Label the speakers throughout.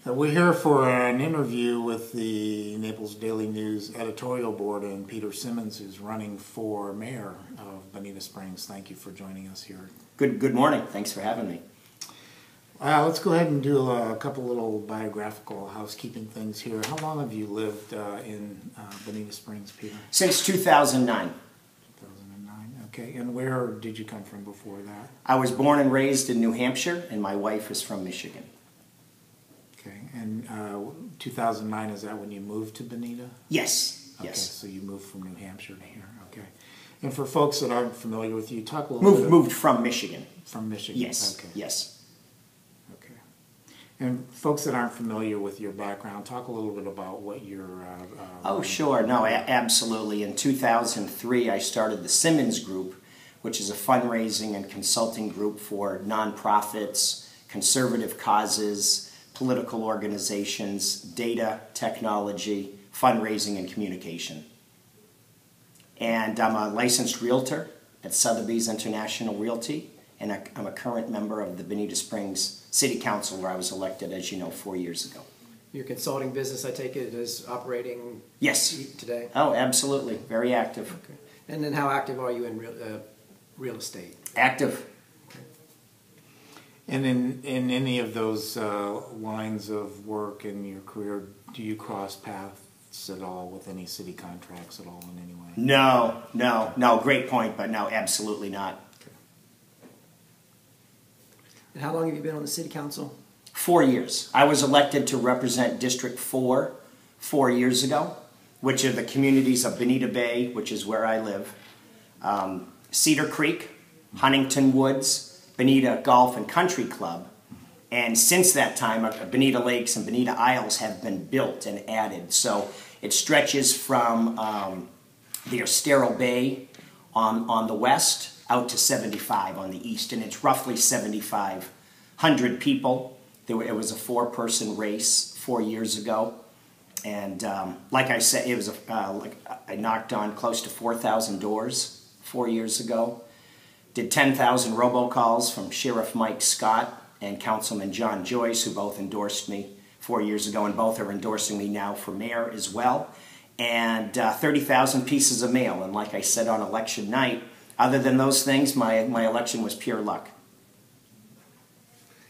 Speaker 1: We're here for an interview with the Naples Daily News editorial board and Peter Simmons, who's running for mayor of Bonita Springs. Thank you for joining us here.
Speaker 2: Good morning. Thanks for having me.
Speaker 1: Let's go ahead and do a couple little biographical housekeeping things here. How long have you lived in Bonita Springs, Peter?
Speaker 2: Since 2009.
Speaker 1: 2009, okay. And where did you come from before that?
Speaker 2: I was born and raised in New Hampshire, and my wife is from Michigan.
Speaker 1: Okay, and 2009, is that when you moved to Bonita?
Speaker 2: Yes,
Speaker 1: okay,
Speaker 2: yes.
Speaker 1: So you moved from New Hampshire to here, okay. And for folks that aren't familiar with you, talk a little bit.
Speaker 2: Moved from Michigan.
Speaker 1: From Michigan?
Speaker 2: Yes,
Speaker 1: okay.
Speaker 2: yes.
Speaker 1: Okay. And folks that aren't familiar with your background, talk a little bit about what your...
Speaker 2: Oh, sure. No, absolutely. In 2003, I started the Simmons Group, which is a fundraising and consulting group for nonprofits, conservative causes, political organizations, data, technology, fundraising, and communication. And I'm a licensed realtor at Sotheby's International Realty, and I'm a current member of the Bonita Springs City Council, where I was elected, as you know, 4 years ago.
Speaker 3: Your consulting business, I take it, is operating
Speaker 2: yes.
Speaker 3: Today?
Speaker 2: Oh, absolutely. Very active.
Speaker 3: Okay. And then how active are you in real estate?
Speaker 2: Active.
Speaker 1: And in any of those lines of work in your career, do you cross paths at all with any city contracts at all in any way?
Speaker 2: No. Great point, but no, absolutely not.
Speaker 1: Okay.
Speaker 3: And how long have you been on the city council?
Speaker 2: 4 years. I was elected to represent District 4 4 years ago, which are the communities of Bonita Bay, which is where I live, Cedar Creek, Huntington Woods, Bonita Golf and Country Club, and since that time, Bonita Lakes and Bonita Isles have been built and added. So it stretches from the Estero Bay on the west out to 75 on the east, and it's roughly 7,500 people. It was a four-person race 4 years ago, and like I said, it was I knocked on close to 4,000 doors 4 years ago. Did 10,000 robocalls from Sheriff Mike Scott and Councilman John Joyce, who both endorsed me 4 years ago, and both are endorsing me now for mayor as well. And 30,000 pieces of mail. And like I said on election night, other than those things, my election was pure luck.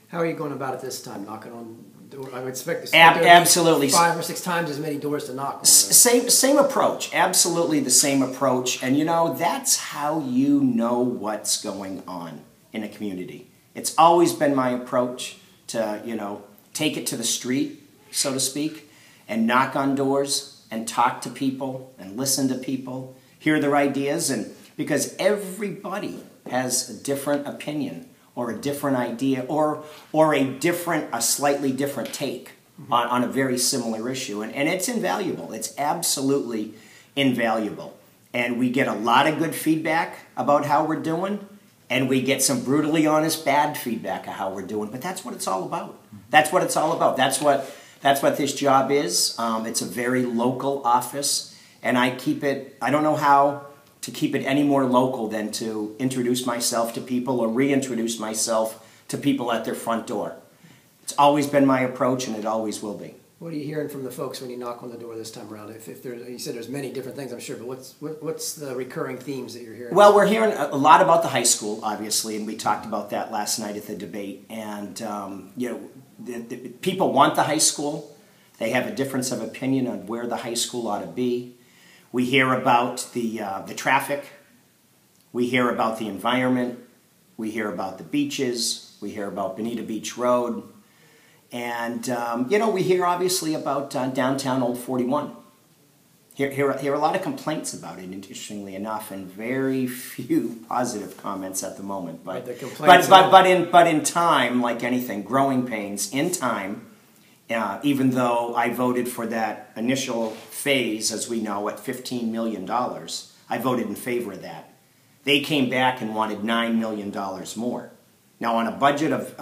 Speaker 3: How are you going about it this time? Knocking on doors? I would expect to
Speaker 2: absolutely
Speaker 3: 5 or 6 times as many doors to knock on.
Speaker 2: Same approach. Absolutely the same approach. And you know, that's how you know what's going on in a community. It's always been my approach to, you know, take it to the street, so to speak, and knock on doors and talk to people and listen to people, hear their ideas, and because everybody has a different opinion or a different idea or a slightly different take on a very similar issue. And it's invaluable. It's absolutely invaluable. And we get a lot of good feedback about how we're doing, and we get some brutally honest bad feedback of how we're doing. But that's what it's all about. That's what it's all about. That's what this job is. It's a very local office, and I don't know how to keep it any more local than to introduce myself to people or reintroduce myself to people at their front door. It's always been my approach, and it always will be.
Speaker 3: What are you hearing from the folks when you knock on the door this time around? You said there's many different things, I'm sure, but what's the recurring themes that you're hearing?
Speaker 2: Well, we're hearing a lot about the high school, obviously, and we talked about that last night at the debate. And you know, the people want the high school. They have a difference of opinion on where the high school ought to be. We hear about the traffic. We hear about the environment. We hear about the beaches. We hear about Bonita Beach Road. And, you know, we hear obviously about downtown Old 41. Hear a lot of complaints about it, interestingly enough, and very few positive comments at the moment. But in time, like anything, growing pains, in time, even though I voted for that initial phase, as we know, at $15 million, I voted in favor of that. They came back and wanted $9 million more. Now, on a budget of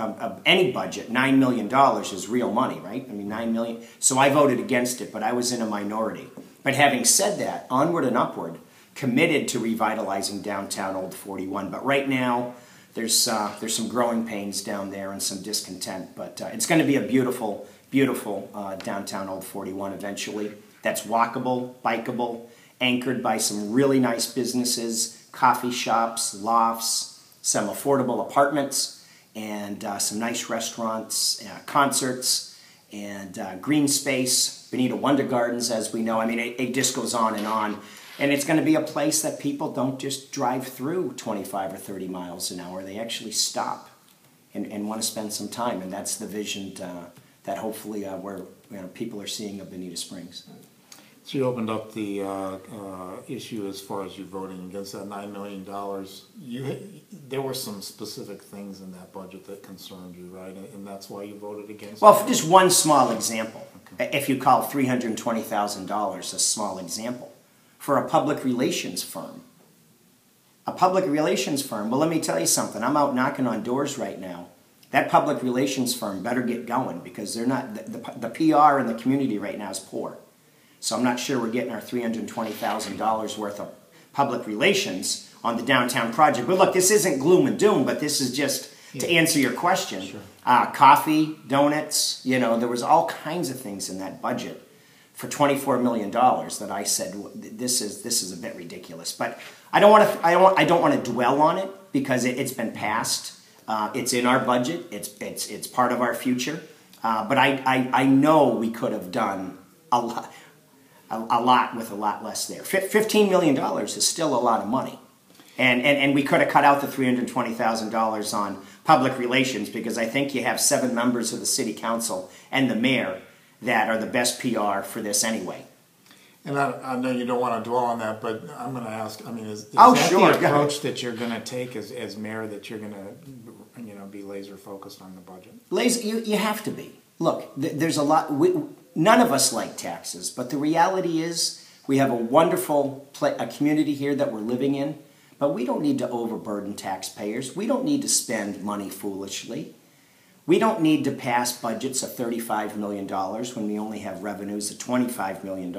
Speaker 2: any budget, $9 million is real money, right? I mean, $9 million. So I voted against it, but I was in a minority. But having said that, onward and upward, committed to revitalizing downtown Old 41. But right now, there's some growing pains down there and some discontent. But it's going to be a beautiful beautiful downtown Old 41 eventually. That's walkable, bikeable, anchored by some really nice businesses, coffee shops, lofts, some affordable apartments, and some nice restaurants, concerts, and green space, Bonita Wonder Gardens, as we know. I mean, it just goes on. And it's going to be a place that people don't just drive through 25 or 30 miles an hour. They actually stop and want to spend some time. And that's the vision that hopefully people are seeing of Bonita Springs.
Speaker 1: So you opened up the issue as far as you voting against that $9 million. There were some specific things in that budget that concerned you, right? And that's why you voted against
Speaker 2: Well,
Speaker 1: it?
Speaker 2: for just one small example, if you call $320,000 a small example, for a public relations firm. A public relations firm, well, let me tell you something. I'm out knocking on doors right now. That public relations firm better get going because they're not, the PR in the community right now is poor. So I'm not sure we're getting our $320,000 worth of public relations on the downtown project. But look, this isn't gloom and doom, but this is just to answer your question.
Speaker 1: Sure.
Speaker 2: Coffee, donuts, there was all kinds of things in that budget for $24 million that I said this is a bit ridiculous. But I don't want to dwell on it because it's been passed. It's in our budget. It's part of our future. But I know we could have done a lot with a lot less there. $15 million is still a lot of money. And we could have cut out the $320,000 on public relations because I think you have 7 members of the city council and the mayor that are the best PR for this anyway.
Speaker 1: And I know you don't want to dwell on that, but I'm going to ask, I mean, is
Speaker 2: Oh,
Speaker 1: that
Speaker 2: sure.
Speaker 1: the approach that you're going to take as mayor, that you're going to be laser focused on the budget?
Speaker 2: You have to be. Look, there's a lot. None of us like taxes, but the reality is we have a wonderful a community here that we're living in, but we don't need to overburden taxpayers. We don't need to spend money foolishly. We don't need to pass budgets of $35 million when we only have revenues of $25 million.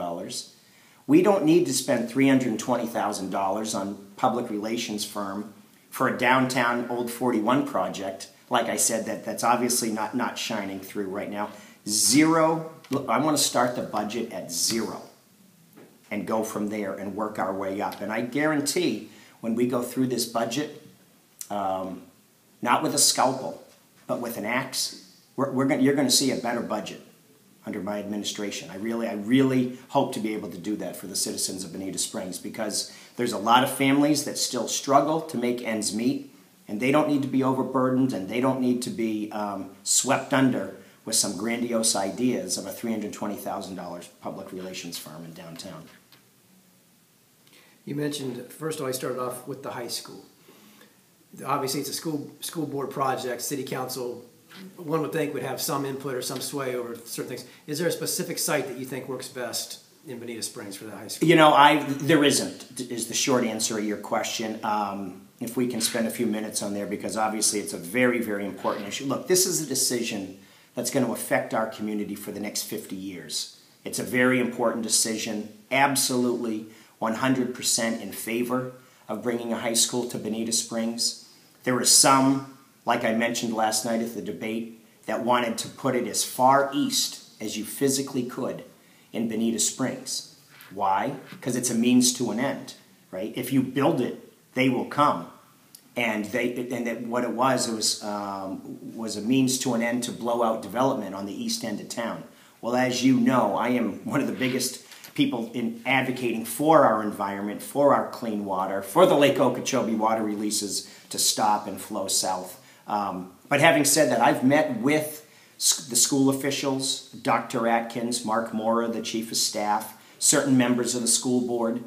Speaker 2: We don't need to spend $320,000 on public relations firm for a downtown Old 41 project. Like I said, that's obviously not shining through right now. Zero. Look, I want to start the budget at 0 and go from there and work our way up. And I guarantee when we go through this budget, not with a scalpel, but with an axe, you're going to see a better budget under my administration. I really hope to be able to do that for the citizens of Bonita Springs because there's a lot of families that still struggle to make ends meet, and they don't need to be overburdened, and they don't need to be swept under with some grandiose ideas of a $320,000 public relations firm in downtown.
Speaker 3: You mentioned, first of all, I started off with the high school. Obviously, it's a school board project. City council, one would think, would have some input or some sway over certain things. Is there a specific site that you think works best in Bonita Springs for the high school?
Speaker 2: There isn't, is the short answer to your question. If we can spend a few minutes on there, because obviously it's a very, very important issue. Look, this is a decision that's going to affect our community for the next 50 years. It's a very important decision, absolutely 100% in favor of bringing a high school to Bonita Springs. There were some, like I mentioned last night at the debate, that wanted to put it as far east as you physically could in Bonita Springs. Why? Because it's a means to an end, right? If you build it, they will come. And what it was a means to an end to blow out development on the east end of town. Well, as you know, I am one of the biggest people in advocating for our environment, for our clean water, for the Lake Okeechobee water releases to stop and flow south. But having said that, I've met with the school officials, Dr. Atkins, Mark Mora, the chief of staff, certain members of the school board,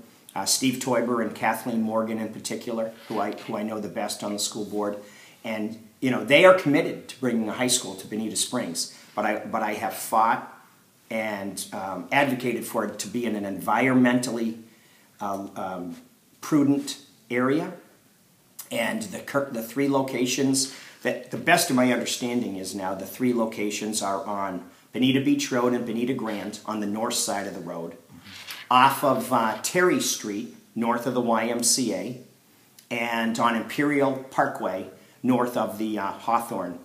Speaker 2: Steve Teuber and Kathleen Morgan in particular, who I know the best on the school board. And they are committed to bringing a high school to Bonita Springs. But I have fought and advocated for it to be in an environmentally prudent area. And the 3 locations, that the best of my understanding is now the 3 locations are on Bonita Beach Road and Bonita Grand on the north side of the road, off of Terry Street, north of the YMCA, and on Imperial Parkway, north of the Hawthorne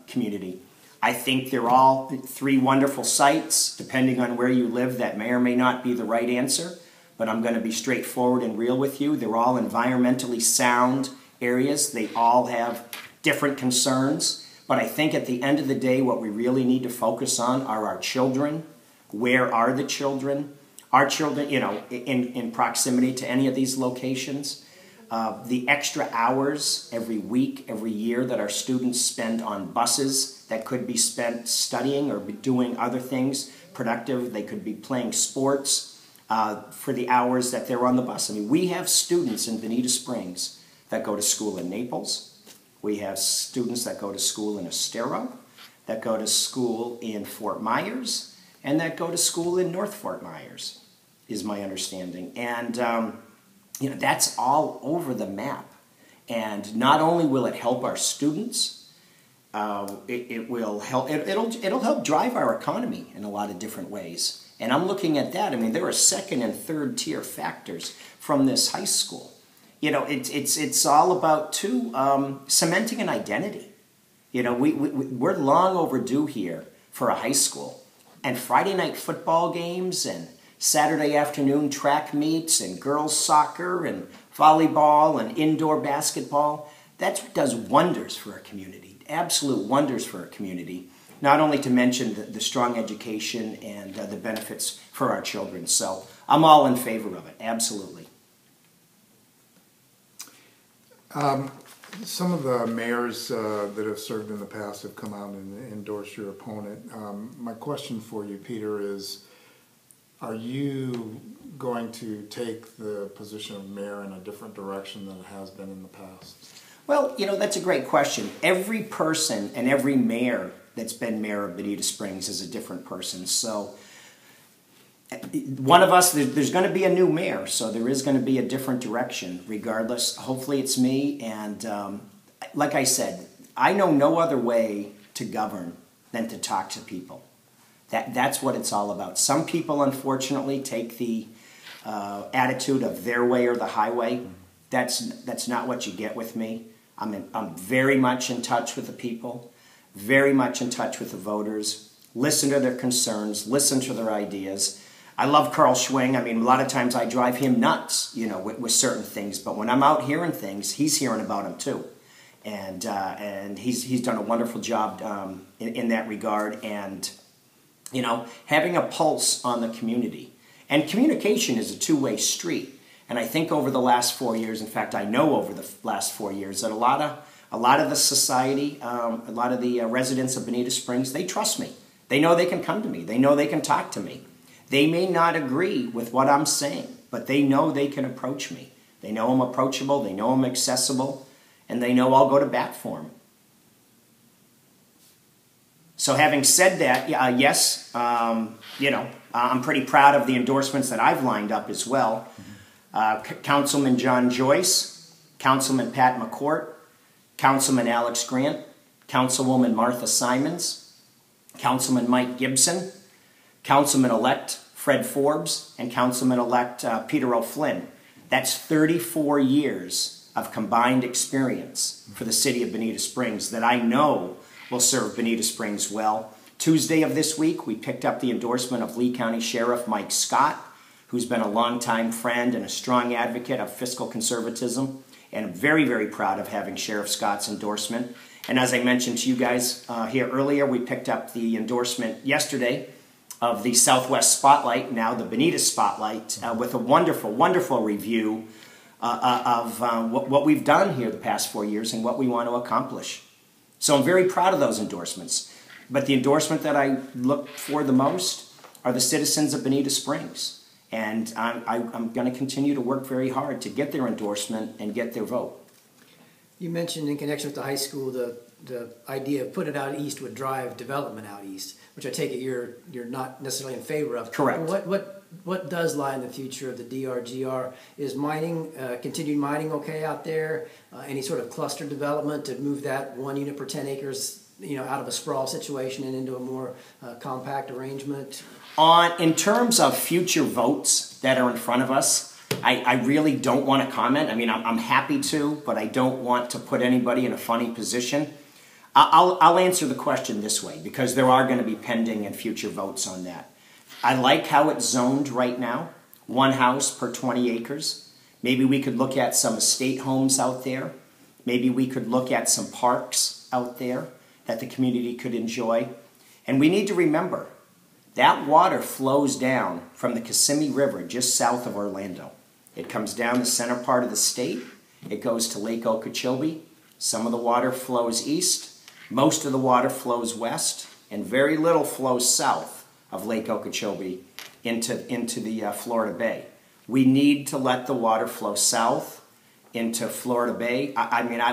Speaker 2: community. I think they're all three wonderful sites. Depending on where you live, that may or may not be the right answer, but I'm going to be straightforward and real with you. They're all environmentally sound areas. They all have different concerns, but I think at the end of the day, what we really need to focus on are our children. Where are the children? Our children, you know, in proximity to any of these locations. The extra hours every week, every year that our students spend on buses that could be spent studying or doing other things productive. They could be playing sports for the hours that they're on the bus. I mean, we have students in Bonita Springs that go to school in Naples. We have students that go to school in Estero, that go to school in Fort Myers, and that go to school in North Fort Myers, is my understanding. And you know, that's all over the map. And not only will it help our students, it will help. It'll help drive our economy in a lot of different ways. And I'm looking at that. I mean, there are second and third tier factors from this high school. You know, it's all about too cementing an identity. You know, we're long overdue here for a high school, and Friday night football games and Saturday afternoon track meets and girls soccer and volleyball and indoor basketball. That's what does wonders for a community, absolute wonders for a community, not only to mention the strong education and the benefits for our children. So I'm all in favor of it, absolutely.
Speaker 1: Some of the mayors that have served in the past have come out and endorsed your opponent. My question for you, Peter, is are you going to take the position of mayor in a different direction than it has been in the past?
Speaker 2: Well, you know, that's a great question. Every person and every mayor that's been mayor of Bonita Springs is a different person. So one of us, there's going to be a new mayor, so there is going to be a different direction regardless. Hopefully it's me, and like I said, I know no other way to govern than to talk to people. That's what it's all about. Some people, unfortunately, take the attitude of their way or the highway. That's not what you get with me. I'm very much in touch with the people, very much in touch with the voters. Listen to their concerns, listen to their ideas. I love Carl Schwing. I mean, a lot of times I drive him nuts, you know, with certain things. But when I'm out hearing things, he's hearing about them too. And he's done a wonderful job in that regard. And you know, having a pulse on the community. And communication is a two-way street. And I think over the last 4 years, in fact, I know over the last 4 years, that a lot of the society, a lot of the residents of Bonita Springs, they trust me. They know they can come to me. They know they can talk to me. They may not agree with what I'm saying, but they know they can approach me. They know I'm approachable. They know I'm accessible. And they know I'll go to bat for them. So having said that, yes, you know, I'm pretty proud of the endorsements that I've lined up as well. Councilman John Joyce, Councilman Pat McCourt, Councilman Alex Grant, Councilwoman Martha Simmons, Councilman Mike Gibson, Councilman-elect Fred Forbes, and Councilman-elect Peter O'Flynn. That's 34 years of combined experience for the city of Bonita Springs that I know will serve Bonita Springs well. Tuesday of this week, we picked up the endorsement of Lee County Sheriff Mike Scott, who's been a longtime friend and a strong advocate of fiscal conservatism, and I'm very, very proud of having Sheriff Scott's endorsement. And as I mentioned to you guys here earlier, we picked up the endorsement yesterday of the Southwest Spotlight, now the Bonita Spotlight, with a wonderful, wonderful review of what we've done here the past 4 years and what we want to accomplish. So I'm very proud of those endorsements. But the endorsement that I look for the most are the citizens of Bonita Springs. And I'm going to continue to work very hard to get their endorsement and get their vote.
Speaker 3: You mentioned in connection with the high school the idea of put it out east would drive development out east, which I take it you're not necessarily in favor of.
Speaker 2: Correct.
Speaker 3: What does lie in the future of the DRGR? Is mining, continued mining okay out there? Any sort of cluster development to move that 1 unit per 10 acres, you know, out of a sprawl situation and into a more compact arrangement?
Speaker 2: In terms of future votes that are in front of us, I really don't want to comment. I mean, I'm happy to, but I don't want to put anybody in a funny position. I'll answer the question this way, because there are going to be pending and future votes on that. I like how it's zoned right now, 1 house per 20 acres. Maybe we could look at some estate homes out there. Maybe we could look at some parks out there that the community could enjoy. And we need to remember, that water flows down from the Kissimmee River just south of Orlando. It comes down the center part of the state. It goes to Lake Okeechobee. Some of the water flows east. Most of the water flows west. And very little flows south of Lake Okeechobee into the Florida Bay. We need to let the water flow south into Florida Bay.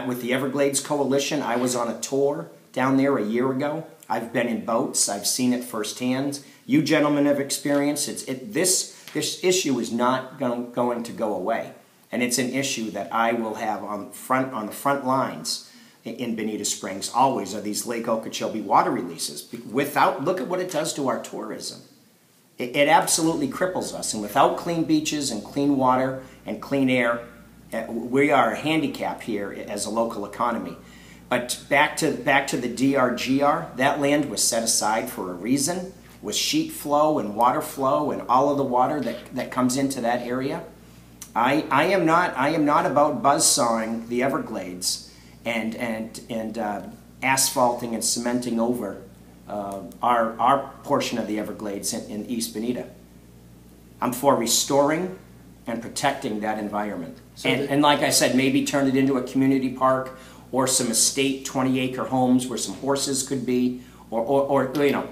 Speaker 2: With the Everglades Coalition, I was on a tour down there a year ago. I've been in boats. I've seen it firsthand. You gentlemen have experienced it. This issue is not going to go away, and it's an issue that I will have on the front lines in Bonita Springs. Always are these Lake Okeechobee water releases. Look at what it does to our tourism. It absolutely cripples us, and without clean beaches and clean water and clean air, we are a handicap here as a local economy. But back to the DRGR, that land was set aside for a reason, with sheet flow and water flow and all of the water that comes into that area. I am not about buzzsawing the Everglades and asphalting and cementing over our portion of the Everglades in East Bonita. I'm for restoring and protecting that environment. And like I said, maybe turn it into a community park or some estate 20-acre homes where some horses could be, or you know.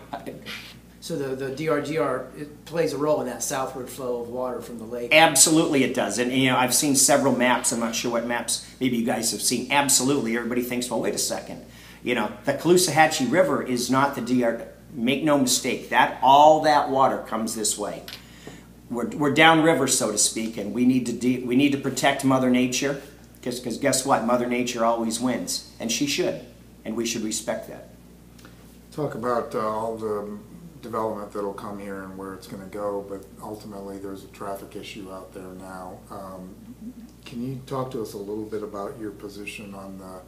Speaker 3: So the DRGR, it plays a role in that southward flow of water from the lake?
Speaker 2: Absolutely it does. And you know, I've seen several maps. I'm not sure what maps maybe you guys have seen. Absolutely. Everybody thinks, well, wait a second. You know, the Caloosahatchee River is not the DR. Make no mistake, all that water comes this way. We're downriver, so to speak, and we need to protect Mother Nature, because guess what? Mother Nature always wins, and she should, and we should respect that.
Speaker 1: Talk about all the development that'll come here and where it's going to go, but ultimately there's a traffic issue out there now. Can you talk to us a little bit about your position on the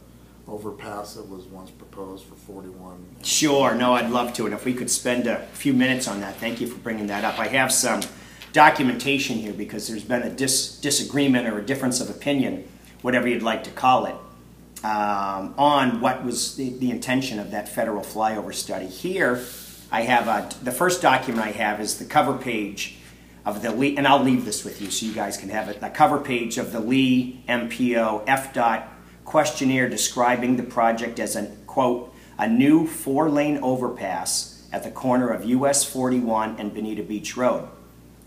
Speaker 1: overpass that was once proposed for 41?
Speaker 2: Sure, no, I'd love to, and if we could spend a few minutes on that, thank you for bringing that up. I have some documentation here because there's been a disagreement or a difference of opinion, whatever you'd like to call it, on what was the intention of that federal flyover study. Here, I have the first document I have is the cover page of the Lee, and I'll leave this with you so you guys can have it, the cover page of the Lee MPO FDOT questionnaire describing the project as a, quote, a new 4-lane overpass at the corner of US 41 and Bonita Beach Road.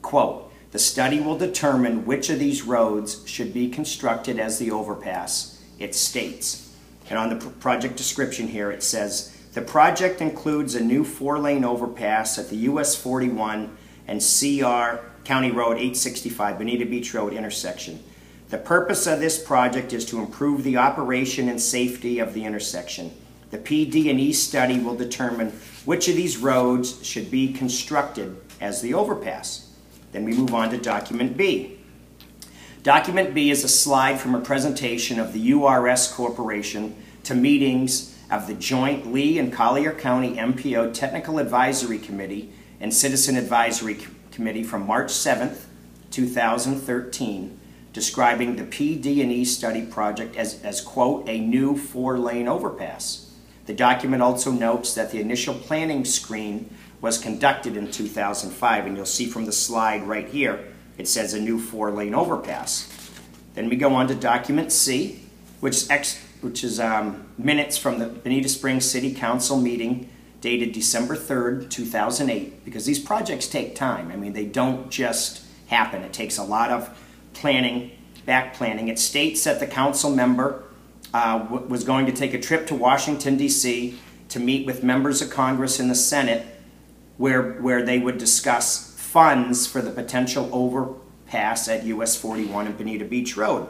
Speaker 2: Quote, the study will determine which of these roads should be constructed as the overpass, it states. And on the project description here it says, the project includes a new 4-lane overpass at the US 41 and CR County Road 865 Bonita Beach Road intersection. The purpose of this project is to improve the operation and safety of the intersection. The PD&E study will determine which of these roads should be constructed as the overpass. Then we move on to Document B. Document B is a slide from a presentation of the URS Corporation to meetings of the joint Lee and Collier County MPO Technical Advisory Committee and Citizen Advisory Committee from March 7th, 2013, describing the PD&E study project as, quote, a new 4-lane overpass. The document also notes that the initial planning screen was conducted in 2005, and you'll see from the slide right here, it says a new 4-lane overpass. Then we go on to Document C, which is minutes from the Bonita Springs City Council meeting dated December 3rd, 2008, because these projects take time. I mean, they don't just happen. It takes a lot of planning, back planning. It states that the council member was going to take a trip to Washington, D.C. to meet with members of Congress in the Senate where they would discuss funds for the potential overpass at US 41 and Bonita Beach Road.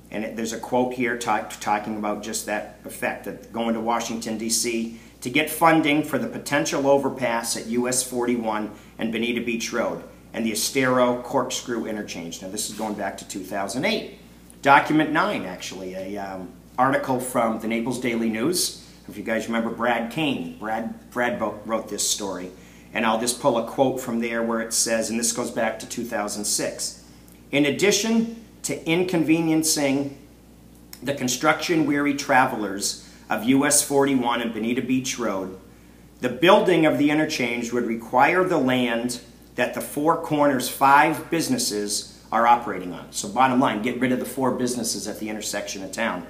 Speaker 2: And there's a quote here talking about just that effect, that going to Washington, D.C. to get funding for the potential overpass at US 41 and Bonita Beach Road and the Estero Corkscrew Interchange. Now this is going back to 2008. Document 9, actually, a article from the Naples Daily News, If you guys remember Brad Kane, Brad wrote this story. And I'll just pull a quote from there where it says, and this goes back to 2006, in addition to inconveniencing the construction-weary travelers of US 41 and Bonita Beach Road, the building of the interchange would require the land that the Four Corners 5 businesses are operating on. So bottom line, get rid of the 4 businesses at the intersection of town.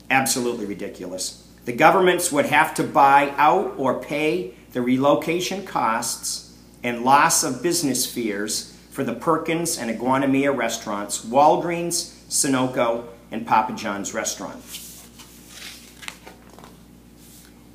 Speaker 2: Absolutely ridiculous. The governments would have to buy out or pay the relocation costs and loss of business spheres for the Perkins and Iguanamia restaurants, Walgreens, Sunoco, and Papa John's restaurant.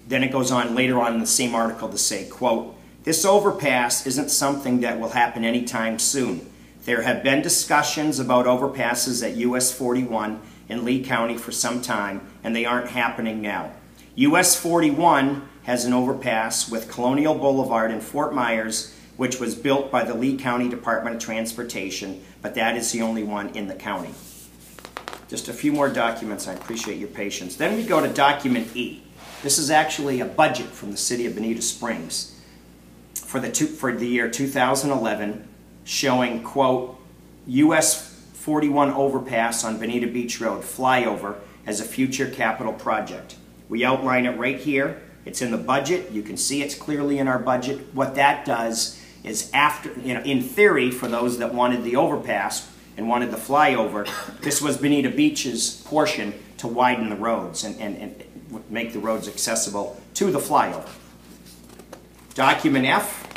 Speaker 2: Then it goes on later on in the same article to say, quote, this overpass isn't something that will happen anytime soon. There have been discussions about overpasses at US 41 in Lee County for some time, and they aren't happening now. US 41 has an overpass with Colonial Boulevard in Fort Myers, which was built by the Lee County Department of Transportation, but that is the only one in the county. Just a few more documents. I appreciate your patience. Then we go to document E. This is actually a budget from the city of Bonita Springs for the year 2011, showing, quote, US 41 overpass on Bonita Beach Road flyover as a future capital project. We outline it right here. It's in the budget. You can see it's clearly in our budget. What that does is after, in theory, for those that wanted the overpass and wanted the flyover, this was Bonita Beach's portion to widen the roads and make the roads accessible to the flyover. Document F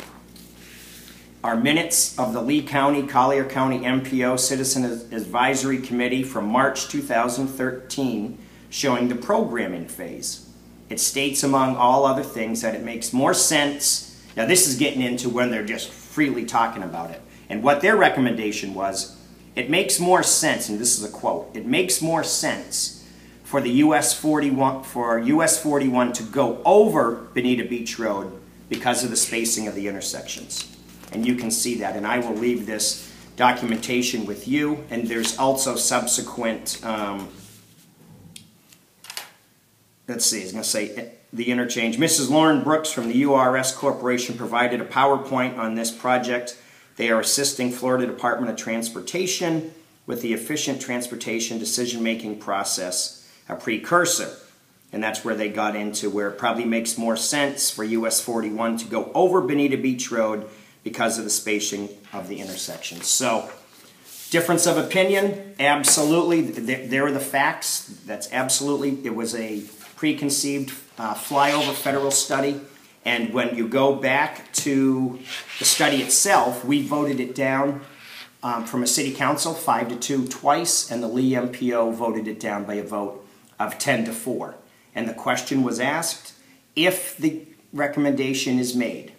Speaker 2: are minutes of the Lee County, Collier County MPO Citizen Advisory Committee from March 2013 showing the programming phase. It states, among all other things, that it makes more sense. Now, this is getting into when they're just freely talking about it. And what their recommendation was, it makes more sense, and this is a quote, it makes more sense for the US 41 to go over Bonita Beach Road because of the spacing of the intersections. And you can see that. And I will leave this documentation with you. And there's also subsequent. Let's see, I was going to say the interchange. Mrs. Lauren Brooks from the URS Corporation provided a PowerPoint on this project. They are assisting Florida Department of Transportation with the efficient transportation decision-making process, a precursor. And that's where they got into where it probably makes more sense for US 41 to go over Bonita Beach Road because of the spacing of the intersection. So, difference of opinion, absolutely. There are the facts. That's absolutely, it was a preconceived flyover federal study. And when you go back to the study itself, we voted it down from a city council 5-2 twice, and the Lee MPO voted it down by a vote of 10-4. And the question was asked, if the recommendation is made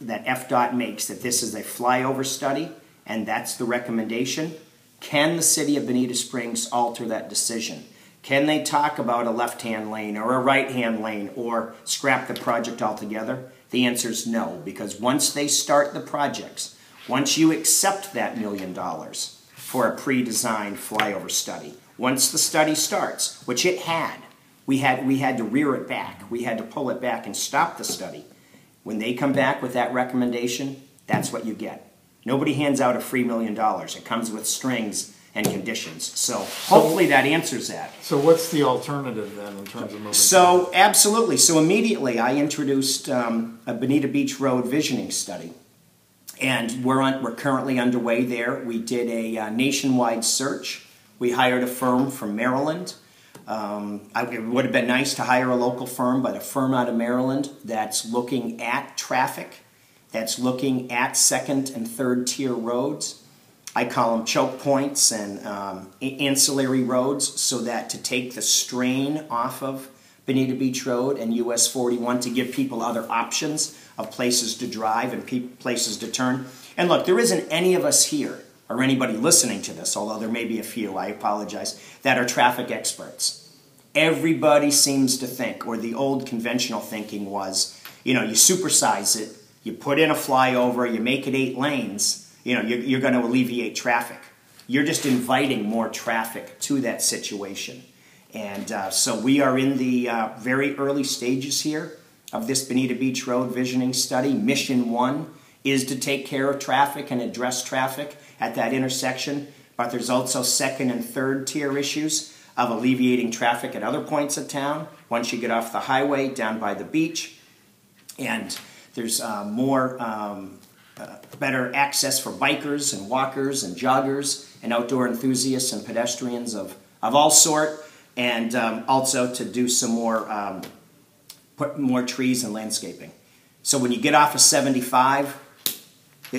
Speaker 2: that FDOT makes that this is a flyover study, and that's the recommendation, can the city of Bonita Springs alter that decision? Can they talk about a left-hand lane or a right-hand lane or scrap the project altogether? The answer is no, because once they start the projects, once you accept that $1 million for a pre-designed flyover study, once the study starts, which it had, we had to rear it back. We had to pull it back and stop the study. When they come back with that recommendation, that's what you get. Nobody hands out a free $1 million. It comes with strings and conditions. So hopefully that answers that.
Speaker 1: So what's the alternative then in terms of moving?
Speaker 2: So absolutely. So immediately I introduced a Bonita Beach Road visioning study. And we're currently underway there. We did a nationwide search. We hired a firm from Maryland. It would have been nice to hire a local firm, but a firm out of Maryland that's looking at traffic, that's looking at second and third tier roads. I call them choke points and ancillary roads, so that to take the strain off of Bonita Beach Road and US 41 to give people other options of places to drive and places to turn. And look, there isn't any of us here or anybody listening to this, although there may be a few, I apologize, that are traffic experts. Everybody seems to think, or the old conventional thinking was, you supersize it, you put in a flyover, you make it 8 lanes, you're going to alleviate traffic. You're just inviting more traffic to that situation. And so we are in the very early stages here of this Bonita Beach Road visioning study. Mission 1 is to take care of traffic and address traffic at that intersection, but there's also second and third tier issues of alleviating traffic at other points of town once you get off the highway down by the beach. And there's better access for bikers and walkers and joggers and outdoor enthusiasts and pedestrians of all sort, and also to do some more, put more trees and landscaping. So when you get off of 75,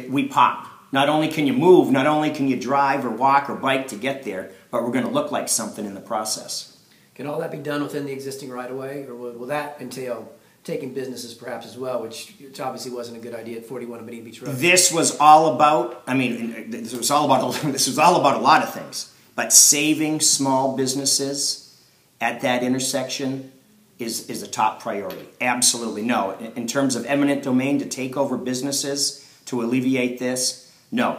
Speaker 2: we pop. Not only can you move, not only can you drive or walk or bike to get there, but we're going to look like something in the process.
Speaker 3: Can all that be done within the existing right-of-way, or will that entail taking businesses perhaps as well, which obviously wasn't a good idea at 41 on Bonita Beach Road?
Speaker 2: This was all about, this was all about a lot of things, but saving small businesses at that intersection is a top priority. Absolutely no. In terms of eminent domain to take over businesses to alleviate this, no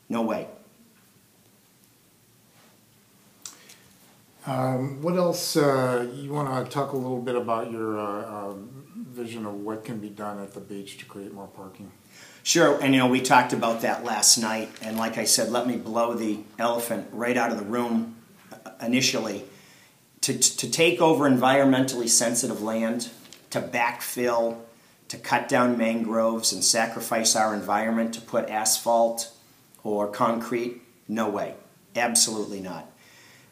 Speaker 2: way.
Speaker 1: What else, you want to talk a little bit about your vision of what can be done at the beach to create more parking?
Speaker 2: Sure, and we talked about that last night, and like I said, let me blow the elephant right out of the room initially. To take over environmentally sensitive land, to backfill, to cut down mangroves and sacrifice our environment to put asphalt or concrete, no way, absolutely not.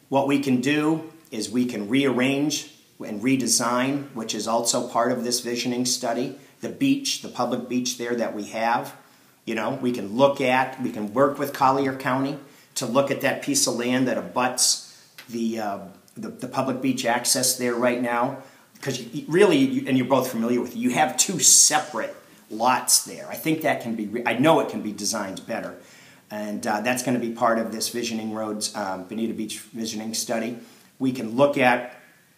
Speaker 2: What we can do is we can rearrange and redesign, which is also part of this visioning study, the beach, the public beach there that we have. We can work with Collier County to look at that piece of land that abuts the public beach access there right now. Because really, and you're both familiar with it, you have two separate lots there. I think that can be, I know it can be designed better. And that's going to be part of this Visioning Roads, Bonita Beach Visioning Study. We can look at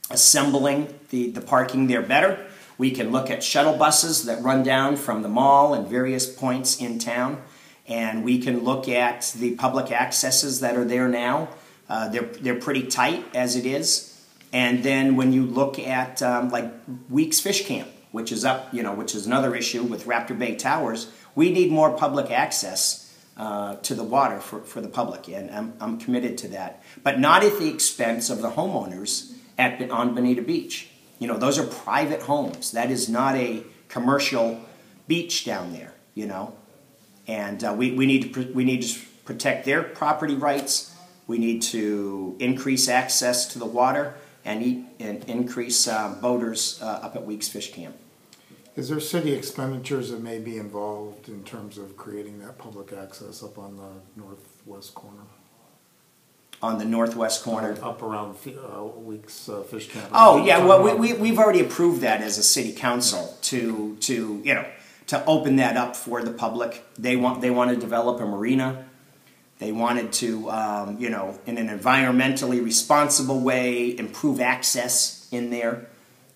Speaker 2: assembling the parking there better. We can look at shuttle buses that run down from the mall and various points in town. And we can look at the public accesses that are there now. They're pretty tight as it is. And then when you look at like Weeks Fish Camp, which is up, which is another issue with Raptor Bay Towers, we need more public access to the water for the public, and I'm committed to that. But not at the expense of the homeowners on Bonita Beach. Those are private homes. That is not a commercial beach down there, And we need to protect their property rights. We need to increase access to the water and increase boaters up at Weeks Fish Camp.
Speaker 1: Is there city expenditures that may be involved in terms of creating that public access up on the northwest corner?
Speaker 2: On the northwest corner?
Speaker 1: Up around Weeks Fish Camp.
Speaker 2: Oh, yeah, well, we've already approved that as a city council to open that up for the public. They want to develop a marina. They wanted to, in an environmentally responsible way, improve access in there.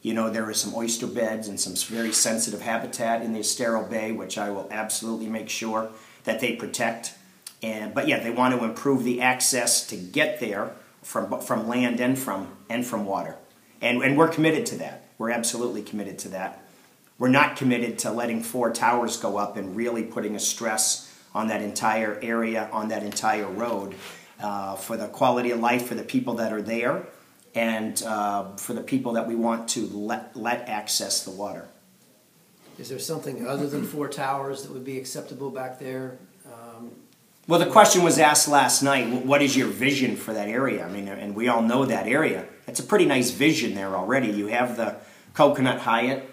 Speaker 2: There are some oyster beds and some very sensitive habitat in the Estero Bay, which I will absolutely make sure that they protect. But yeah, they want to improve the access to get there from land and from water. And we're committed to that. We're absolutely committed to that. We're not committed to letting 4 towers go up and really putting a stress on that entire area, on that entire road, for the quality of life for the people that are there, and for the people that we want to let access the water.
Speaker 3: Is there something other than 4 towers that would be acceptable back there?
Speaker 2: Well, the question was asked last night, what is your vision for that area? And we all know that area. It's a pretty nice vision there already. You have the Coconut Hyatt.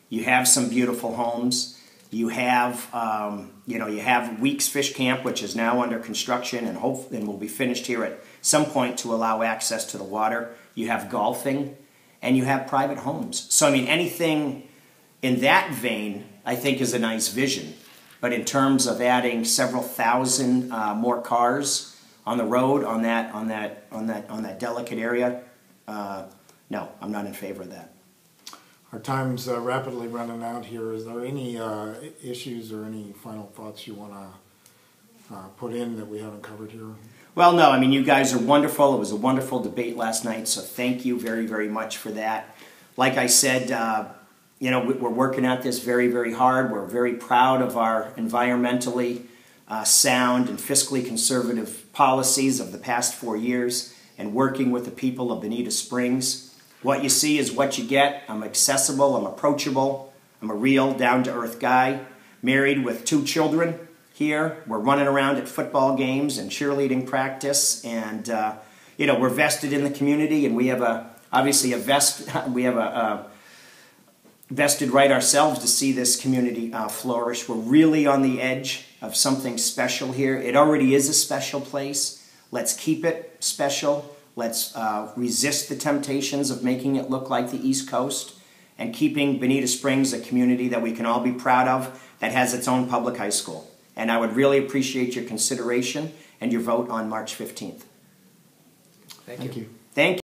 Speaker 2: You have some beautiful homes. You have, you have Weeks Fish Camp, which is now under construction and will be finished here at some point to allow access to the water. You have golfing, and you have private homes. So, anything in that vein, I think, is a nice vision. But in terms of adding several thousand more cars on the road on that delicate area, no, I'm not in favor of that.
Speaker 1: Our time's rapidly running out here. Is there any issues or any final thoughts you want to put in that we haven't covered here?
Speaker 2: Well, no, I mean, you guys are wonderful. It was a wonderful debate last night, so thank you very, very much for that. Like I said, you know, we're working at this very, very hard. We're very proud of our environmentally sound and fiscally conservative policies of the past 4 years and working with the people of Bonita Springs. What you see is what you get. I'm accessible, I'm approachable, I'm a real down-to-earth guy, married with 2 children here. We're running around at football games and cheerleading practice, and you know, we're vested in the community, and we have obviously a vested right ourselves to see this community flourish. We're really on the edge of something special here. It already is a special place. Let's keep it special. Let's resist the temptations of making it look like the East Coast and keeping Bonita Springs a community that we can all be proud of that has its own public high school. And I would really appreciate your consideration and your vote on March 15th.
Speaker 3: Thank you.
Speaker 2: Thank you.